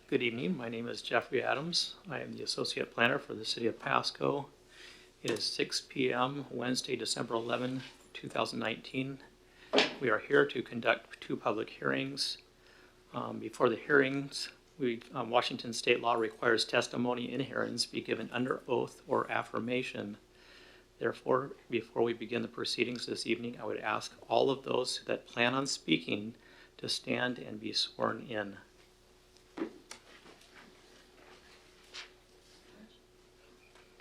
Good evening. My name is Jeffrey Adams. I am the Associate Planner for the City of Pasco. It is 6 p.m. Wednesday, December 11, 2019. We are here to conduct two public hearings. Before the hearings, Washington state law requires testimony in hearings be given under oath or affirmation. Therefore, before we begin the proceedings this evening, I would ask all of those that plan on speaking to stand and be sworn in.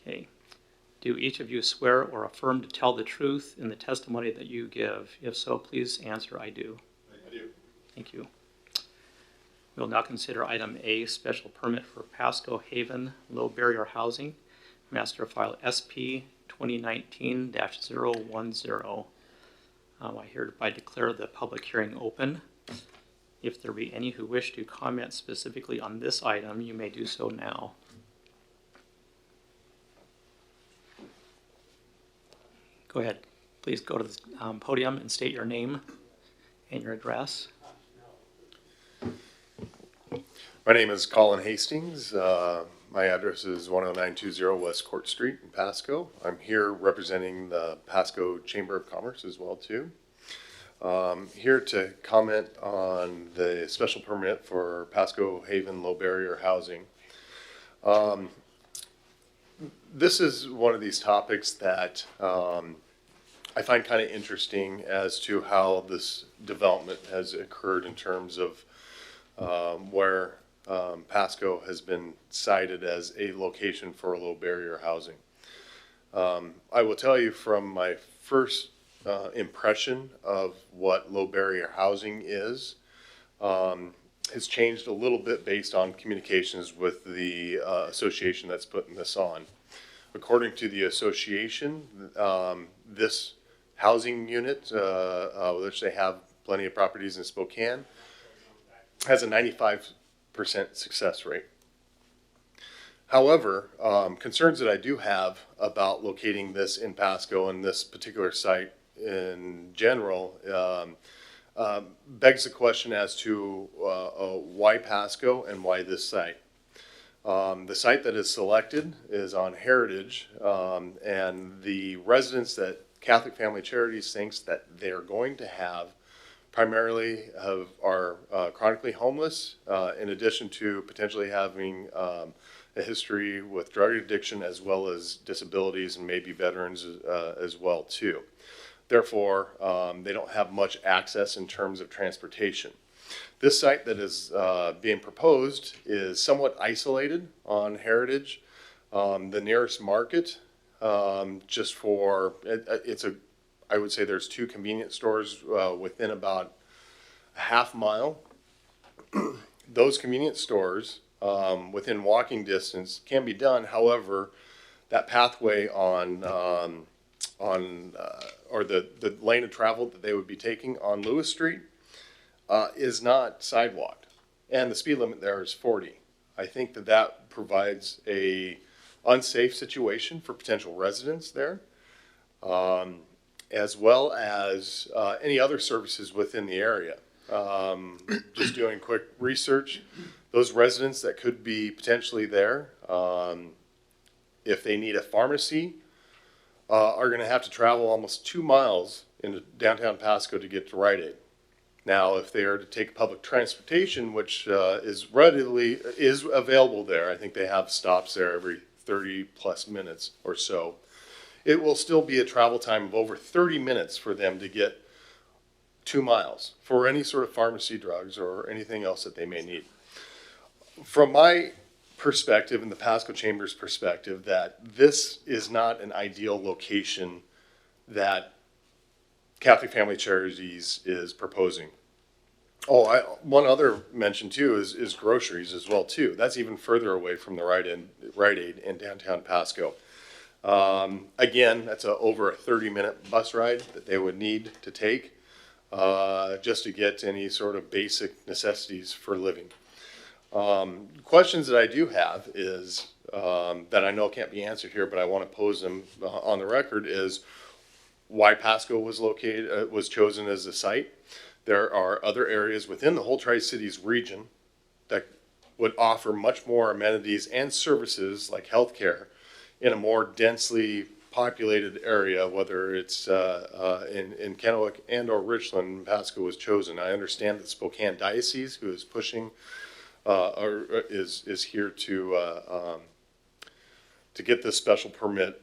Okay. Do each of you swear or affirm to tell the truth in the testimony that you give? If so, please answer, I do. I do. Thank you. We'll now consider item A, special permit for Pasco Haven Low Barrier Housing, Master File SP 2019-010. I hereby declare the public hearing open. If there be any who wish to comment specifically on this item, you may do so now. Go ahead. Please go to the podium and state your name and your address. My name is Colin Hastings. My address is 10920 West Court Street in Pasco. I'm here representing the Pasco Chamber of Commerce as well too. Here to comment on the special permit for Pasco Haven Low Barrier Housing. This is one of these topics that I find kind of interesting as to how this development has occurred in terms of where Pasco has been cited as a location for low barrier housing. I will tell you from my first impression of what low barrier housing is, has changed a little bit based on communications with the association that's putting this on. According to the association, this housing unit, which they have plenty of properties in Spokane, has a 95% success rate. However, concerns that I do have about locating this in Pasco and this particular site in general begs the question as to why Pasco and why this site. The site that is selected is on Heritage, and the residents that Catholic Family Charities thinks that they're going to have primarily are chronically homeless, in addition to potentially having a history with drug addiction as well as disabilities and maybe veterans as well too. Therefore, they don't have much access in terms of transportation. This site that is being proposed is somewhat isolated on Heritage. The nearest market, just for I would say there's two convenience stores within about a half mile. Those convenience stores within walking distance can be done. However, that pathway or the lane of travel that they would be taking on Lewis Street is not sidewalked, and the speed limit there is 40. I think that provides a unsafe situation for potential residents there, as well as any other services within the area. Just doing quick research, those residents that could be potentially there, if they need a pharmacy, are going to have to travel almost 2 miles into downtown Pasco to get to Rite Aid. Now, if they are to take public transportation, which is available there, I think they have stops there every 30 plus minutes or so, it will still be a travel time of over 30 minutes for them to get 2 miles for any sort of pharmacy, drugs, or anything else that they may need. From my perspective and the Pasco Chamber's perspective, that this is not an ideal location that Catholic Family Charities is proposing. One other mention too is groceries as well too. That's even further away from the Rite Aid in downtown Pasco. Again, that's over a 30-minute bus ride that they would need to take just to get any sort of basic necessities for living. Questions that I do have is that I know can't be answered here, but I want to pose them on the record is why Pasco was chosen as a site. There are other areas within the whole Tri-Cities region that would offer much more amenities and services like healthcare in a more densely populated area, whether it's in Kennewick and or Richland. Pasco was chosen. I understand that Spokane Diocese, who is pushing or is here to get this special permit,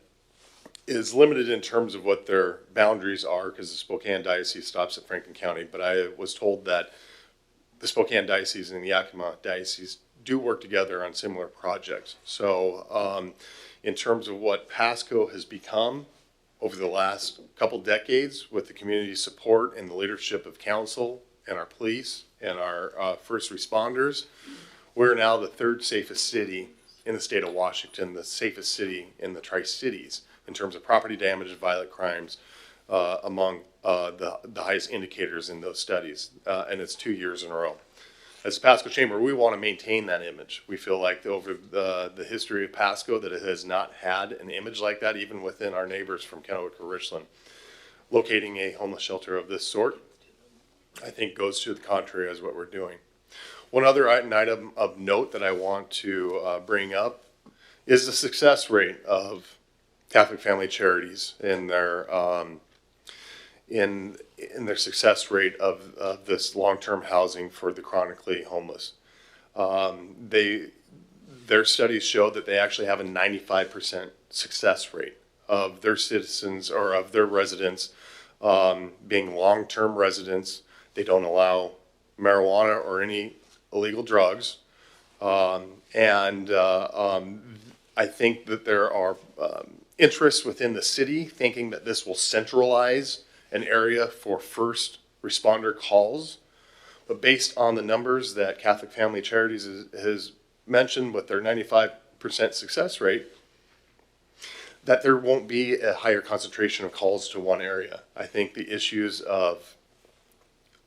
is limited in terms of what their boundaries are, because the Spokane Diocese stops at Franklin County. But I was told that the Spokane Diocese and the Yakima Diocese do work together on similar projects. So in terms of what Pasco has become over the last couple decades with the community support and the leadership of council and our police and our first responders, we're now the third safest city in the state of Washington, the safest city in the Tri-Cities in terms of property damage and violent crimes among the highest indicators in those studies, and it's 2 years in a row. As the Pasco Chamber, we want to maintain that image. We feel like over the history of Pasco that it has not had an image like that, even within our neighbors from Kennewick or Richland. Locating a homeless shelter of this sort, I think, goes to the contrary as what we're doing. One other item of note that I want to bring up is the success rate of Catholic Family Charities in their in their success rate of this long-term housing for the chronically homeless. Their studies show that they actually have a 95% success rate of their citizens or of their residents being long-term residents. They don't allow marijuana or any illegal drugs. I think that there are interests within the city thinking that this will centralize an area for first responder calls. But based on the numbers that Catholic Family Charities has mentioned with their 95% success rate, that there won't be a higher concentration of calls to one area. I think the issues of,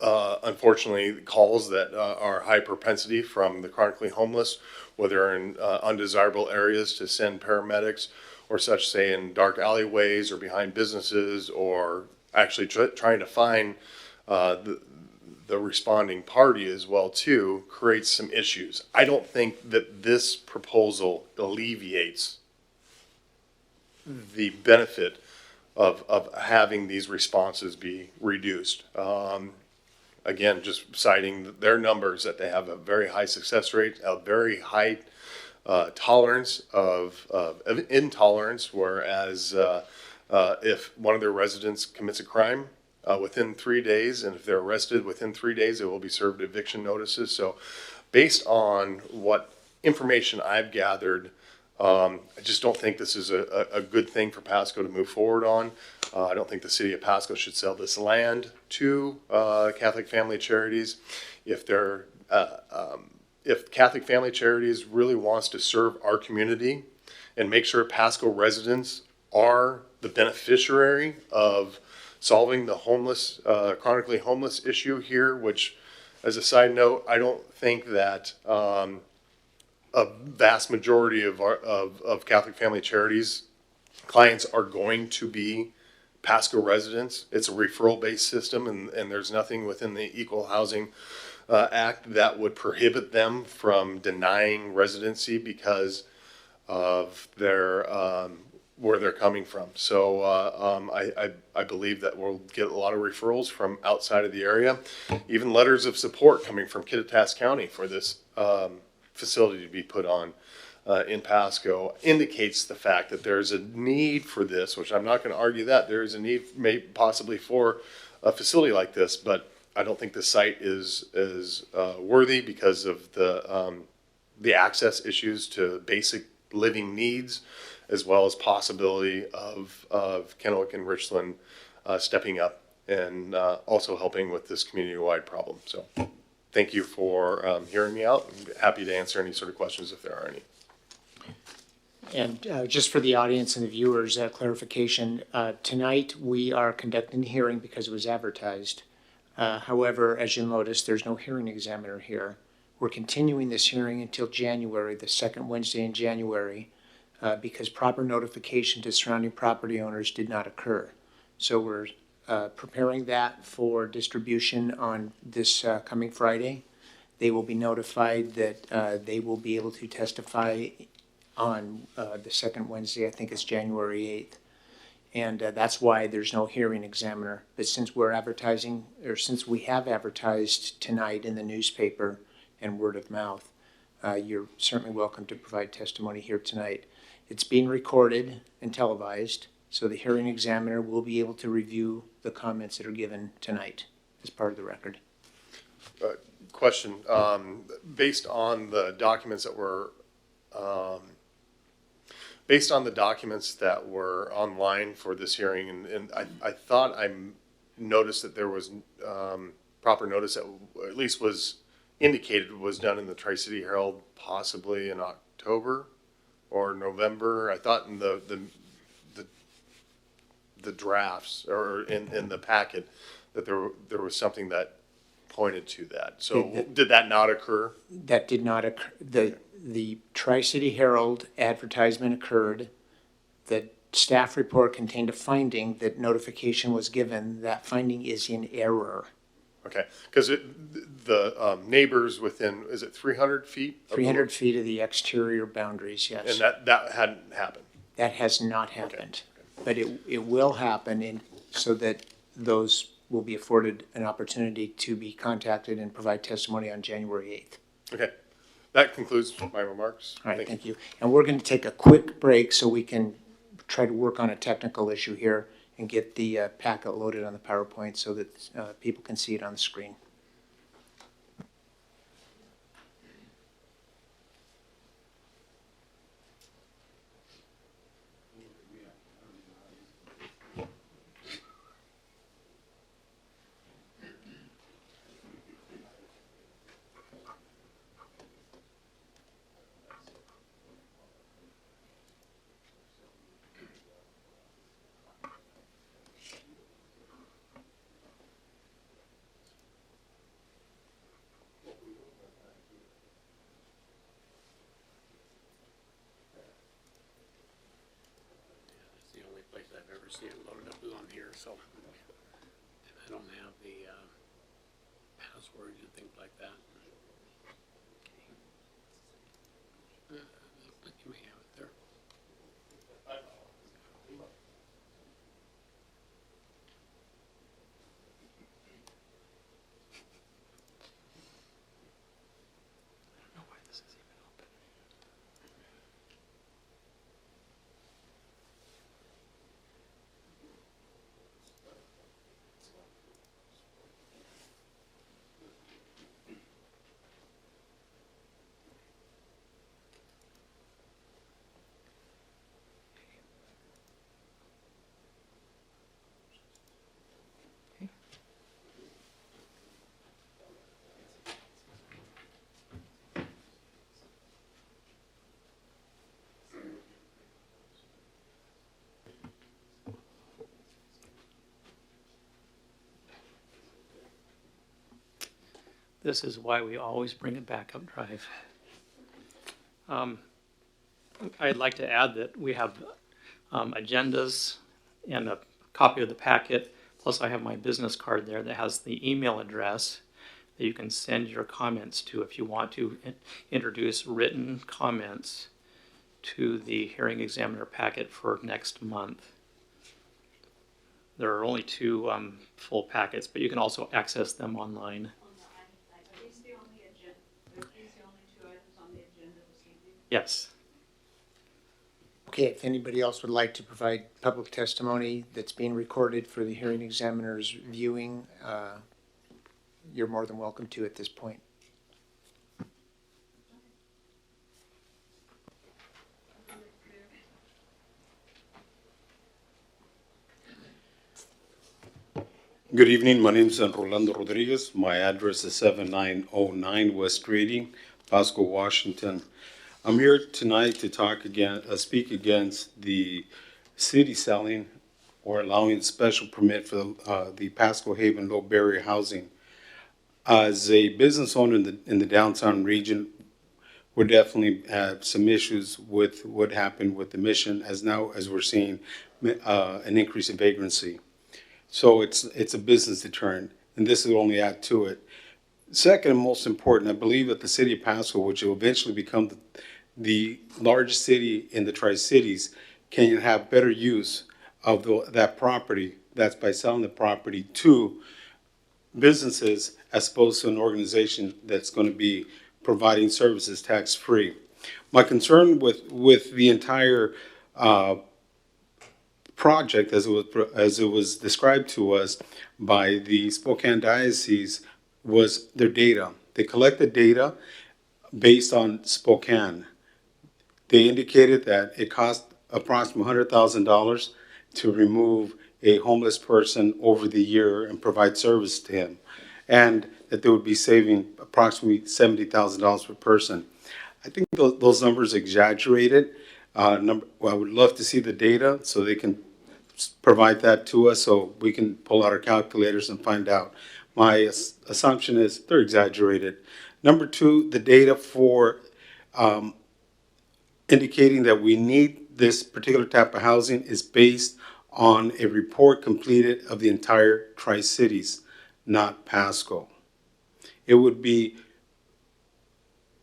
unfortunately, calls that are high propensity from the chronically homeless, whether in undesirable areas to send paramedics or such, say in dark alleyways or behind businesses, or actually trying to find the responding party as well too, creates some issues. I don't think that this proposal alleviates the benefit of having these responses be reduced. Again, just citing their numbers that they have a very high success rate, a very high tolerance of intolerance, whereas if one of their residents commits a crime within 3 days, and if they're arrested within 3 days, they will be served eviction notices. So based on what information I've gathered, I just don't think this is a good thing for Pasco to move forward on. I don't think the city of Pasco should sell this land to Catholic Family Charities. If Catholic Family Charities really wants to serve our community and make sure Pasco residents are the beneficiary of solving the homeless, chronically homeless issue here, which, as a side note, I don't think that a vast majority of Catholic Family Charities clients are going to be Pasco residents. It's a referral-based system, and there's nothing within the Equal Housing Act that would prohibit them from denying residency because of their where they're coming from. So I believe that we'll get a lot of referrals from outside of the area, even letters of support coming from Kittitas County for this facility to be put on in Pasco indicates the fact that there's a need for this, which I'm not going to argue that there is a need possibly for a facility like this, but I don't think the site is worthy because of the access issues to basic living needs, as well as possibility of Kennewick and Richland stepping up and also helping with this community-wide problem. So thank you for hearing me out. I'm happy to answer any sort of questions if there are any. And just for the audience and the viewers, clarification, tonight we are conducting a hearing because it was advertised. However, as you'll notice, there's no hearing examiner here. We're continuing this hearing until January, the second Wednesday in January, because proper notification to surrounding property owners did not occur. So we're preparing that for distribution on this coming Friday. They will be notified that they will be able to testify on the second Wednesday, I think it's January 8th. And that's why there's no hearing examiner. But since we're advertising, or since we have advertised tonight in the newspaper and word of mouth, you're certainly welcome to provide testimony here tonight. It's being recorded and televised, so the hearing examiner will be able to review the comments that are given tonight as part of the record. Question, based on the documents that were online for this hearing, and I thought I noticed that there was proper notice that at least was indicated was done in the Tri-City Herald possibly in October or November. I thought in the drafts or in the packet that there was something that pointed to that. So did that not occur? That did not occur. The Tri-City Herald advertisement occurred. The staff report contained a finding that notification was given. That finding is in error. Okay, because the neighbors within, is it 300 feet? 300 feet of the exterior boundaries, yes. And that hadn't happened? That has not happened. Okay. But it will happen so that those will be afforded an opportunity to be contacted and provide testimony on January 8th. Okay, that concludes my remarks. All right, thank you. And we're going to take a quick break so we can try to work on a technical issue here and get the packet loaded on the PowerPoint so that people can see it on the screen. See it loaded up on here, so I don't have the passwords and things like that. But you may have it there. I don't know why this is even open. This is why we always bring a backup drive. I'd like to add that we have agendas and a copy of the packet, plus I have my business card there that has the email address that you can send your comments to if you want to introduce written comments to the hearing examiner packet for next month. There are only two full packets, but you can also access them online. Yes. Okay, if anybody else would like to provide public testimony that's being recorded for the hearing examiner's viewing, you're more than welcome to at this point. Good evening. My name is Rolando Rodriguez. My address is 7909 West Reading, Pasco, Washington. I'm here tonight to speak against the city selling or allowing special permit for the Pasco Haven low barrier housing. As a business owner in the downtown region, we definitely have some issues with what happened with the mission, as we're seeing an increase in vagrancy. So it's a business deterrent, and this will only add to it. Second and most important, I believe that the city of Pasco, which will eventually become the largest city in the Tri-Cities, can have better use of that property. That's by selling the property to businesses as opposed to an organization that's going to be providing services tax-free. My concern with the entire project, as it was described to us by the Spokane Diocese, was their data. They collected data based on Spokane. They indicated that it cost approximately $100,000 to remove a homeless person over the year and provide service to him, and that they would be saving approximately $70,000 per person. I think those numbers exaggerated. I would love to see the data so they can provide that to us so we can pull out our calculators and find out. My assumption is they're exaggerated. Number two, the data for indicating that we need this particular type of housing is based on a report completed of the entire Tri-Cities, not Pasco. It would be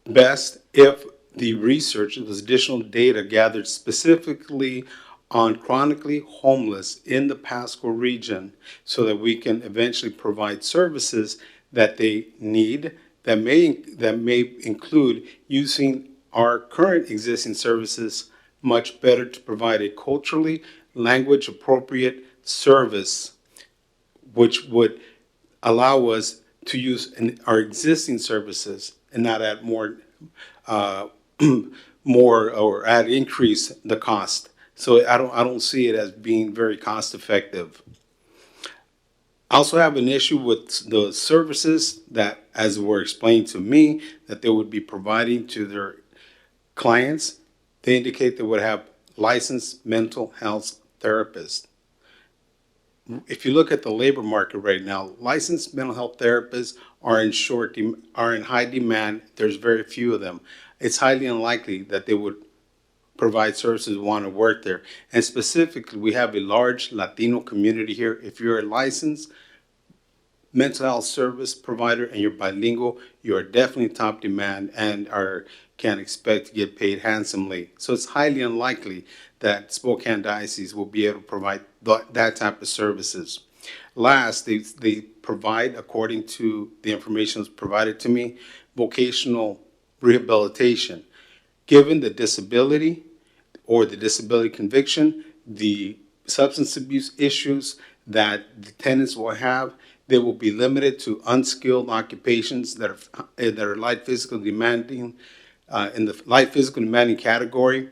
best if the research, this additional data gathered specifically on chronically homeless in the Pasco region so that we can eventually provide services that they need that may include using our current existing services much better to provide a culturally language appropriate service, which would allow us to use our existing services and not add more or increase the cost. So I don't see it as being very cost effective. I also have an issue with the services that, as were explained to me, that they would be providing to their clients. They indicate they would have licensed mental health therapists. If you look at the labor market right now, licensed mental health therapists are in high demand. There's very few of them. It's highly unlikely that they would provide services want to work there. And specifically, we have a large Latino community here. If you're a licensed mental health service provider and you're bilingual, you are definitely top demand and can expect to get paid handsomely. So it's highly unlikely that Spokane Diocese will be able to provide that type of services. Last, they provide, according to the information that's provided to me, vocational rehabilitation. Given the disability or the disability conviction, the substance abuse issues that the tenants will have, they will be limited to unskilled occupations that are light physical demanding, in the light physical demanding category,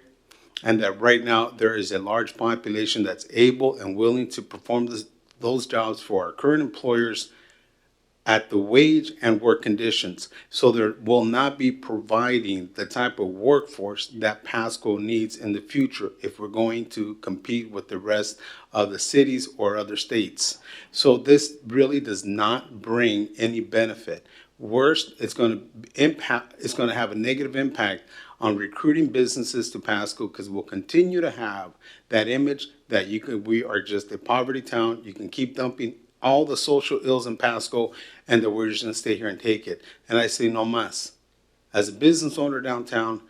and that right now there is a large population that's able and willing to perform those jobs for our current employers at the wage and work conditions. So there will not be providing the type of workforce that Pasco needs in the future if we're going to compete with the rest of the cities or other states. So this really does not bring any benefit. Worst, it's going to have a negative impact on recruiting businesses to Pasco, because we'll continue to have that image that we are just a poverty town. You can keep dumping all the social ills in Pasco, and that we're just going to stay here and take it. And I say no mas. As a business owner downtown,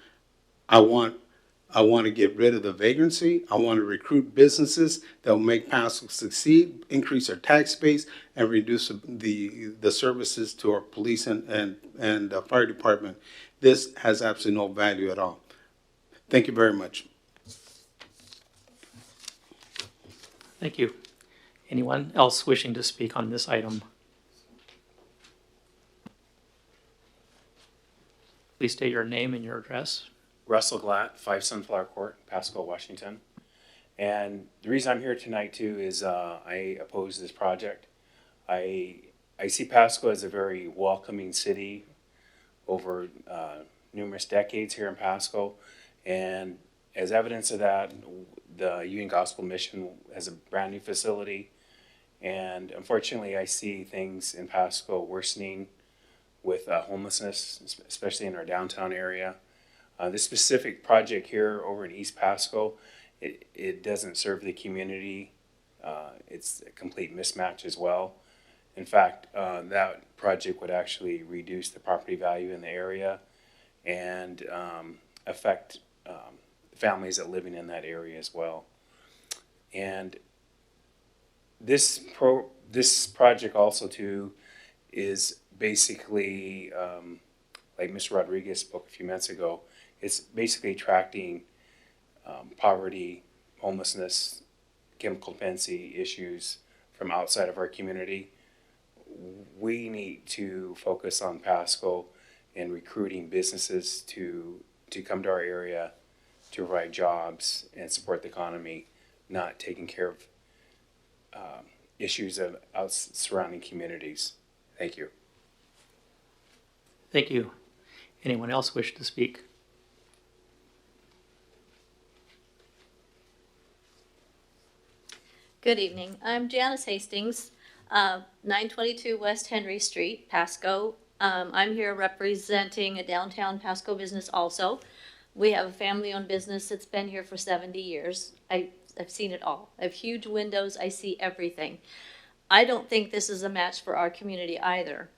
I want to get rid of the vagrancy. I want to recruit businesses that will make Pasco succeed, increase our tax base, and reduce the services to our police and fire department. This has absolutely no value at all. Thank you very much. Thank you. Anyone else wishing to speak on this item? Please state your name and your address. Russell Glatt, 5 Sunflower Court, Pasco, Washington. And the reason I'm here tonight too is I oppose this project. I see Pasco as a very welcoming city over numerous decades here in Pasco. And as evidence of that, the Union Gospel Mission has a brand new facility. And unfortunately, I see things in Pasco worsening with homelessness, especially in our downtown area. This specific project here over in East Pasco, it doesn't serve the community. It's a complete mismatch as well. In fact, that project would actually reduce the property value in the area and affect families that living in that area as well. And this project also too is basically, like Mr. Rodriguez spoke a few minutes ago, it's basically attracting poverty, homelessness, chemical dependency issues from outside of our community. We need to focus on Pasco and recruiting businesses to come to our area to provide jobs and support the economy, not taking care of issues of surrounding communities. Thank you. Thank you. Anyone else wish to speak? Good evening. I'm Janice Hastings, 922 West Henry Street, Pasco. I'm here representing a downtown Pasco business also. We have a family-owned business that's been here for 70 years. I've seen it all. I have huge windows. I see everything. I don't think this is a match for our community either.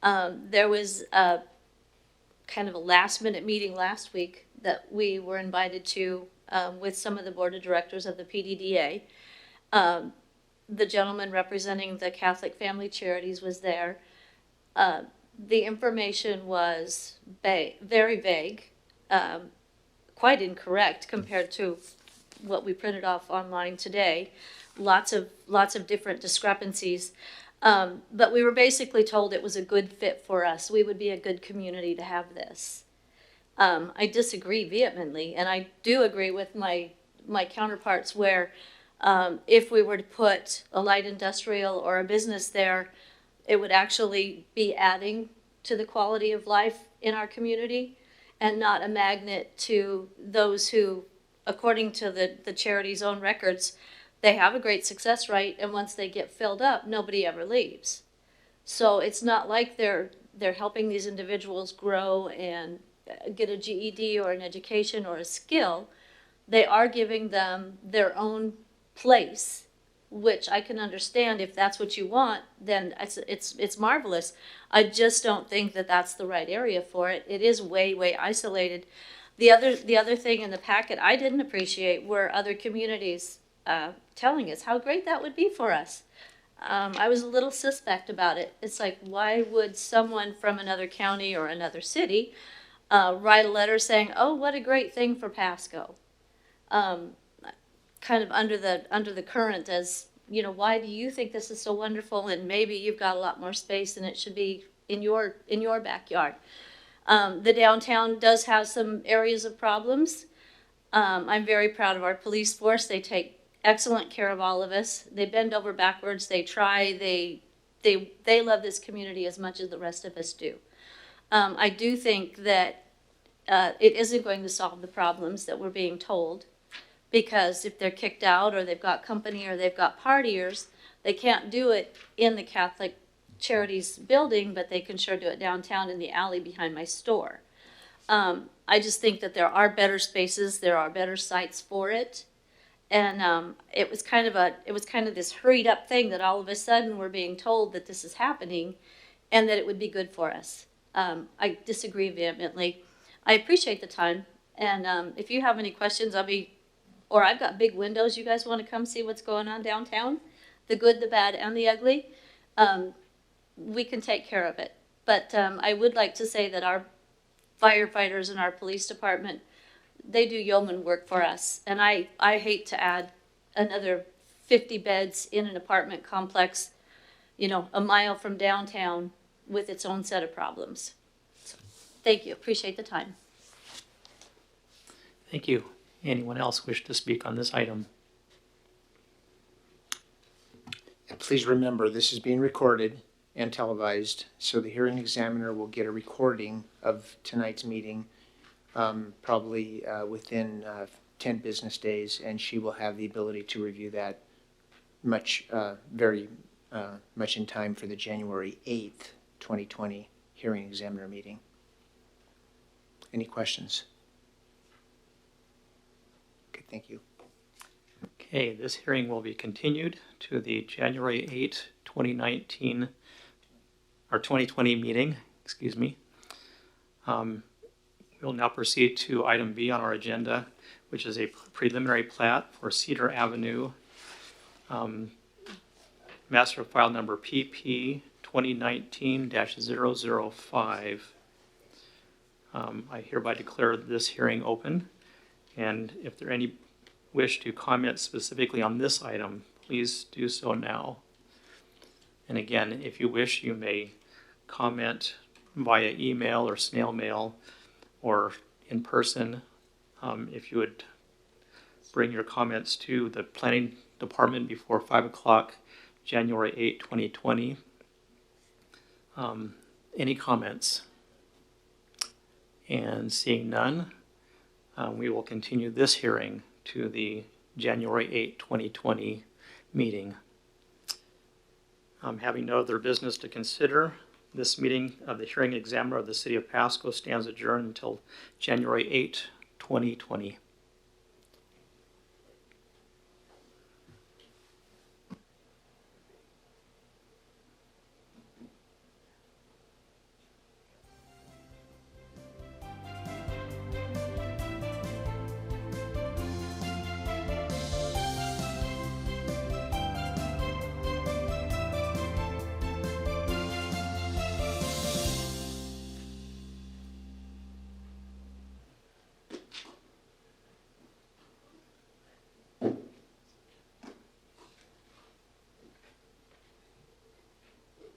There was a kind of a last-minute meeting last week that we were invited to with some of the board of directors of the PDDA. The gentleman representing the Catholic Family Charities was there. The information was very vague, quite incorrect compared to what we printed off online today. Lots of different discrepancies. But we were basically told it was a good fit for us. We would be a good community to have this. I disagree vehemently, and I do agree with my counterparts where if we were to put a light industrial or a business there, it would actually be adding to the quality of life in our community and not a magnet to those who, according to the charity's own records, they have a great success rate, and once they get filled up, nobody ever leaves. So it's not like they're helping these individuals grow and get a GED or an education or a skill. They are giving them their own place, which I can understand. If that's what you want, then it's marvelous. I just don't think that that's the right area for it. It is way isolated. The other thing in the packet I didn't appreciate were other communities telling us how great that would be for us. I was a little suspect about it. It's like, why would someone from another county or another city write a letter saying, "Oh, what a great thing for Pasco"? Kind of under the current as, you know, why do you think this is so wonderful, and maybe you've got a lot more space and it should be in your backyard. The downtown does have some areas of problems. I'm very proud of our police force. They take excellent care of all of us. They bend over backwards. They try. They love this community as much as the rest of us do. I do think that it isn't going to solve the problems that we're being told, because if they're kicked out or they've got company or they've got partiers, they can't do it in the Catholic Charities building, but they can sure do it downtown in the alley behind my store. I just think that there are better spaces, there are better sites for it, and it was kind of this hurried up thing that all of a sudden we're being told that this is happening, and that it would be good for us. I disagree vehemently. I appreciate the time, and if you have any questions, I've got big windows. You guys want to come see what's going on downtown? The good, the bad, and the ugly. We can take care of it. But I would like to say that our firefighters and our police department, they do yeoman work for us. And I hate to add another 50 beds in an apartment complex, you know, a mile from downtown with its own set of problems. So, thank you. Appreciate the time. Thank you. Anyone else wish to speak on this item? And please remember, this is being recorded and televised, so the hearing examiner will get a recording of tonight's meeting probably within 10 business days, and she will have the ability to review that very much in time for the January 8th, 2020 hearing examiner meeting. Any questions? Okay, thank you. Okay, this hearing will be continued to the January 8, 2019, or 2020 meeting, excuse me. We'll now proceed to item B on our agenda, which is a preliminary plat for Cedar Avenue, master file number PP 2019-005. I hereby declare this hearing open, and if there are any wish to comment specifically on this item, please do so now. And again, if you wish, you may comment via email or snail mail or in person. If you would bring your comments to the planning department before 5 o'clock, January 8, 2020. Any comments? And seeing none, we will continue this hearing to the January 8, 2020 meeting. Having no other business to consider, this meeting of the hearing examiner of the City of Pasco stands adjourned until January 8, 2020.